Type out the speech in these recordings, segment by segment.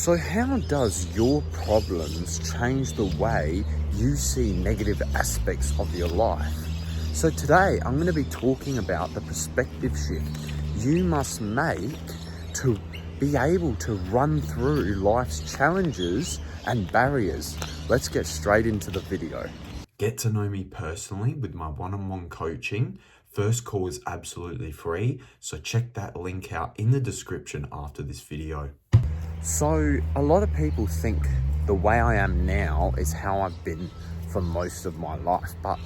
So how does your problems change the way you see negative aspects of your life? So today I'm going to be talking about the perspective shift you must make to be able to run through life's challenges and barriers. Let's get straight into the video. Get to know me personally with my one-on-one coaching. First call is absolutely free, so check that link out in the description after this video. So a lot of people think the way I am now is how I've been for most of my life, but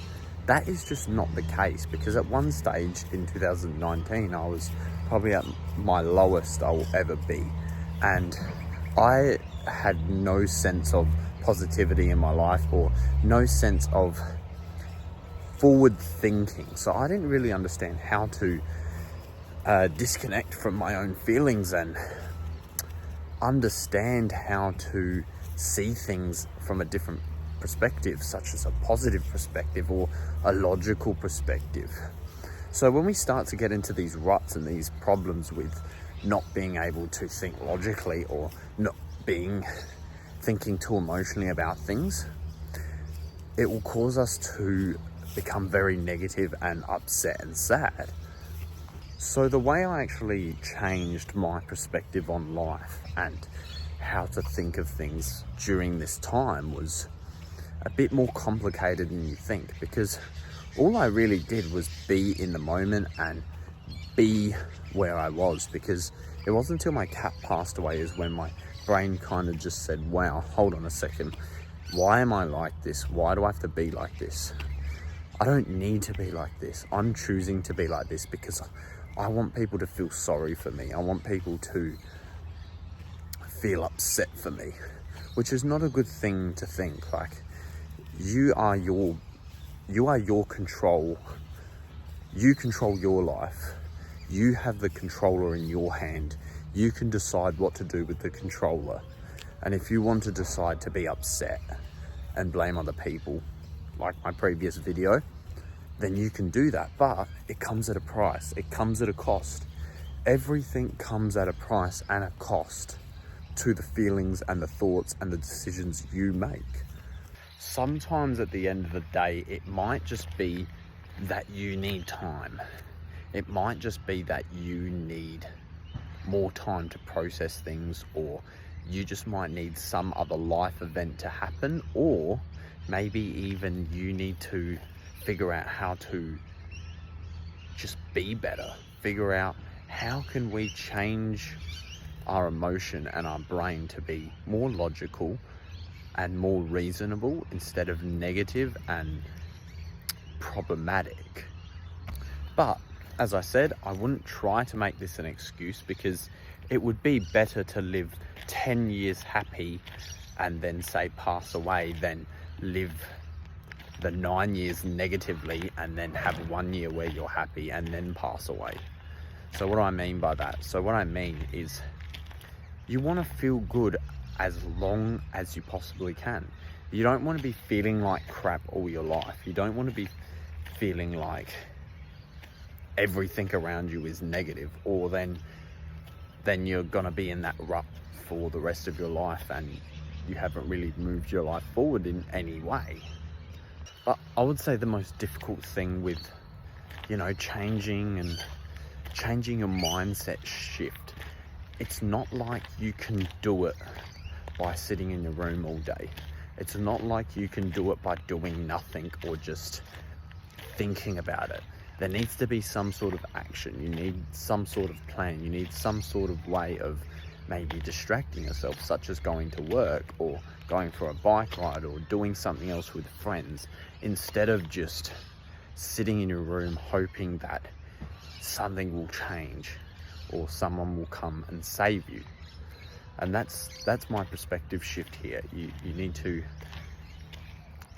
that is just not the case, because at one stage in 2019 I was probably at my lowest I'll ever be, and I had no sense of positivity in my life or no sense of forward thinking. So I didn't really understand how to disconnect from my own feelings and understand how to see things from a different perspective, such as a positive perspective or a logical perspective. So when we start to get into these ruts and these problems with not being able to think logically or not thinking too emotionally about things, it will cause us to become very negative and upset and sad. So the way I actually changed my perspective on life and how to think of things during this time was a bit more complicated than you think, because all I really did was be in the moment and be where I was, because it wasn't until my cat passed away is when my brain kind of just said, wow, hold on a second, why am I like this? Why do I have to be like this? I don't need to be like this. I'm choosing to be like this because I want people to feel sorry for me. I want people to feel upset for me, which is not a good thing to think. Like, you are your control. You control your life. You have the controller in your hand. You can decide what to do with the controller. And if you want to decide to be upset and blame other people, like my previous video, then you can do that. But it comes at a price. It comes at a cost. Everything comes at a price and a cost to the feelings and the thoughts and the decisions you make. Sometimes at the end of the day, it might just be that you need time. It might just be that you need more time to process things, or you just might need some other life event to happen, or maybe even you need to figure out how to just be better. Figure out how can we change our emotion and our brain to be more logical and more reasonable instead of negative and problematic. But as I said, I wouldn't try to make this an excuse, because it would be better to live 10 years happy and then say pass away than live the 9 years negatively and then have 1 year where you're happy and then pass away. So what do I mean by that? So what I mean is, you want to feel good as long as you possibly can. You don't want to be feeling like crap all your life. You don't want to be feeling like everything around you is negative, or then you're gonna be in that rut for the rest of your life and you haven't really moved your life forward in any way. But I would say the most difficult thing with, changing your mindset shift, it's not like you can do it by sitting in your room all day. It's not like you can do it by doing nothing or just thinking about it. There needs to be some sort of action. You need some sort of plan. You need some sort of way of maybe distracting yourself, such as going to work or going for a bike ride or doing something else with friends, instead of just sitting in your room hoping that something will change or someone will come and save you. And that's my perspective shift here. You need to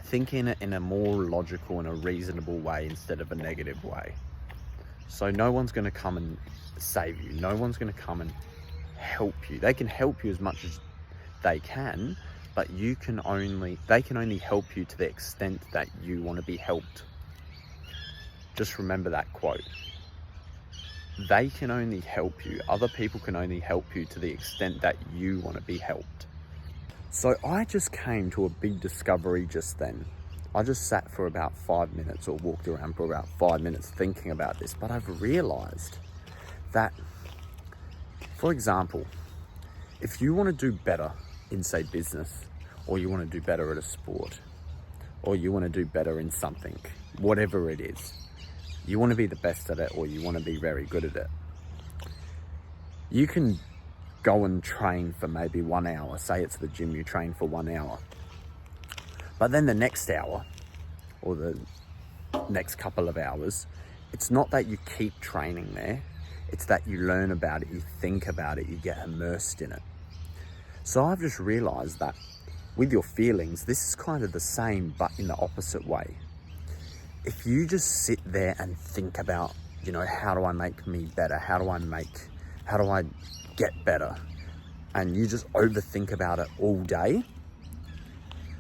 think in a more logical and a reasonable way instead of a negative way. So no one's going to come and save you. No one's going to come and help you. They can help you as much as they can, but they can only help you to the extent that you want to be helped. Just remember that quote. they can only help you. Other people can only help you to the extent that you want to be helped. So I just came to a big discovery just then. I just sat for about 5 minutes, or walked around for about 5 minutes thinking about this, but I've realized that, for example, if you want to do better in, say, business, or you want to do better at a sport, or you want to do better in something, whatever it is, you want to be the best at it, or you want to be very good at it, you can go and train for maybe 1 hour. Say it's the gym, you train for 1 hour. But then the next hour, or the next couple of hours, it's not that you keep training there, it's that you learn about it, you think about it, you get immersed in it. So I've just realized that with your feelings, this is kind of the same, but in the opposite way. If you just sit there and think about, how do I make me better? How do I get better? And you just overthink about it all day.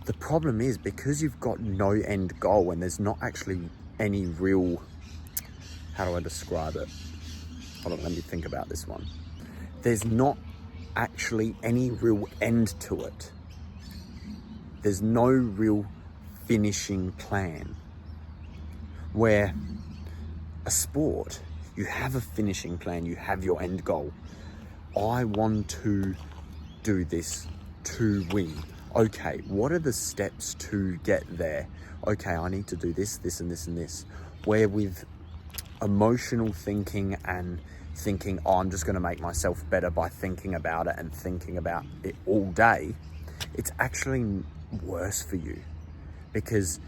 The problem is, because you've got no end goal and there's not actually any real, how do I describe it? Hold on, let me think about this one. There's not actually any real end to it. There's no real finishing plan. Where a sport, you have a finishing plan, you have your end goal. I want to do this to win. Okay, what are the steps to get there? Okay, I need to do this, this, and this, and this. Where with emotional thinking and thinking, I'm just going to make myself better by thinking about it and thinking about it all day, it's actually worse for you, because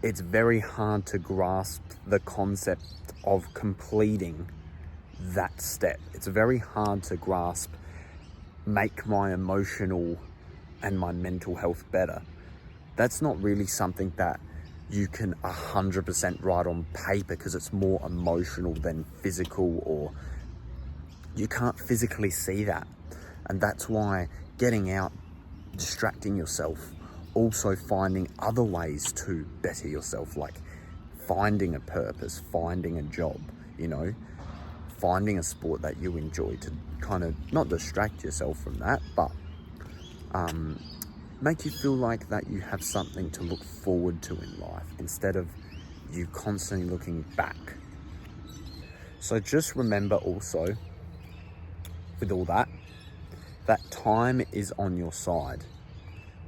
it's very hard to grasp the concept of completing that step. It's very hard to grasp, make my emotional and my mental health better. That's not really something that you can 100% write on paper, because it's more emotional than physical, or you can't physically see that. And that's why getting out, distracting yourself, also finding other ways to better yourself, like finding a purpose, finding a job, finding a sport that you enjoy, to kind of not distract yourself from that, but make you feel like that you have something to look forward to in life, instead of you constantly looking back. So just remember also, with all that time is on your side.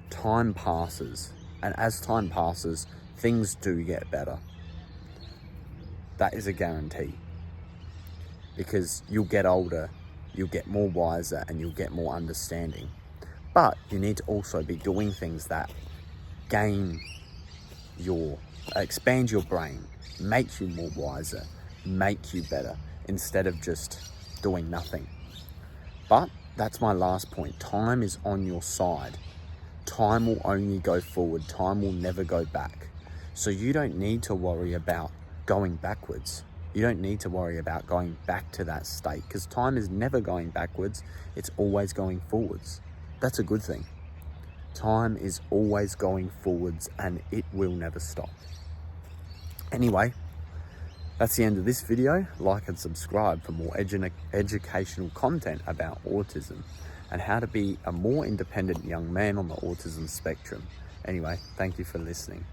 Time passes, and as time passes, things do get better. That is a guarantee, because you'll get older, you'll get more wiser, and you'll get more understanding. But you need to also be doing things that expand your brain, make you more wiser, make you better, instead of just doing nothing. But that's my last point. Time is on your side. Time will only go forward. Time will never go back. So you don't need to worry about going backwards. You don't need to worry about going back to that state, because time is never going backwards. It's always going forwards. That's a good thing. Time is always going forwards, and it will never stop. Anyway, that's the end of this video. Like and subscribe for more educational content about autism and how to be a more independent young man on the autism spectrum. Anyway, thank you for listening.